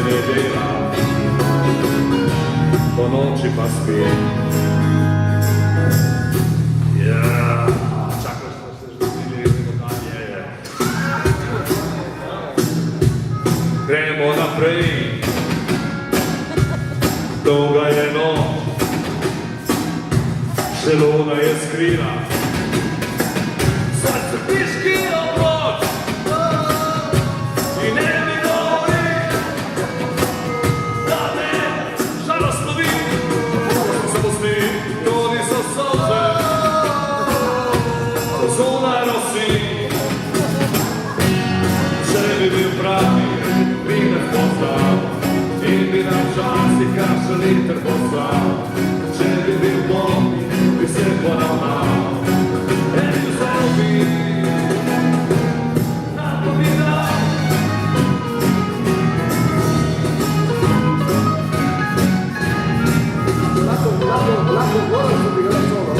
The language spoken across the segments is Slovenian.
nedeljna, po noći pa spijem. Čakaj što se žutili, idemo dalje. Krenemo naprej, duga je noć, še luna je skrila. Sad se piškila noć i ne mi govori da me žalostno vidi. Samo sni, godi sa solze, zona nosi. Če bi bil pravi, bi me poznal in bi nam časti kakšen liter poslal. Če bi bil Bog, bi se poravnal. Eno se bi napovedal. Lako gore što bi ga solo.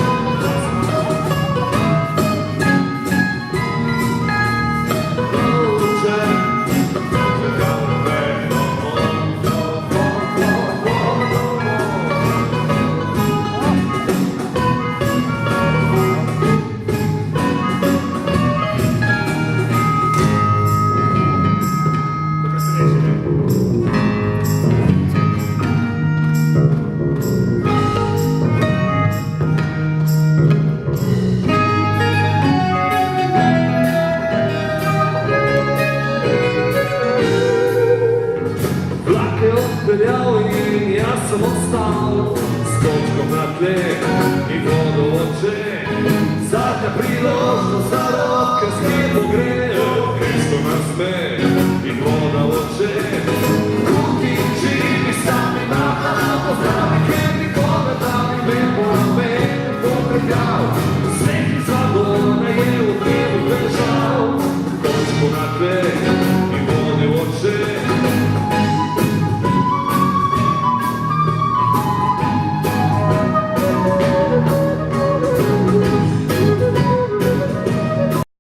I ja sam ostal s kočkom na tle i vodu oče. Zadnja priložnost za rok, kad svijet pogre.